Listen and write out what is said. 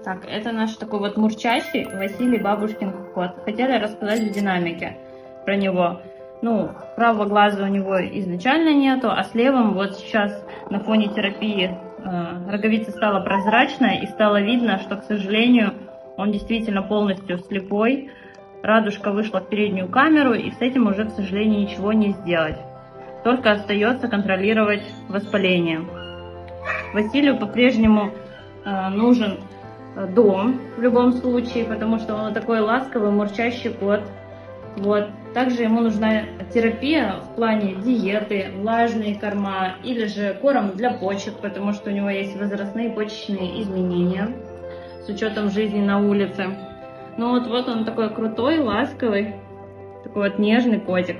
Так, это наш такой вот мурчащий Василий бабушкин кот. Хотели рассказать в динамике про него. Ну, правого глаза у него изначально нету, а с левым вот сейчас на фоне терапии роговица стала прозрачная и стало видно, что, к сожалению, он действительно полностью слепой. Радужка вышла в переднюю камеру, и с этим уже, к сожалению, ничего не сделать. Только остается контролировать воспаление. Василию по-прежнему нужен дом в любом случае, потому что он такой ласковый, мурчащий кот. Вот. Также ему нужна терапия в плане диеты, влажные корма или же корм для почек, потому что у него есть возрастные почечные изменения с учетом жизни на улице. Ну вот он такой крутой, ласковый, такой вот нежный котик.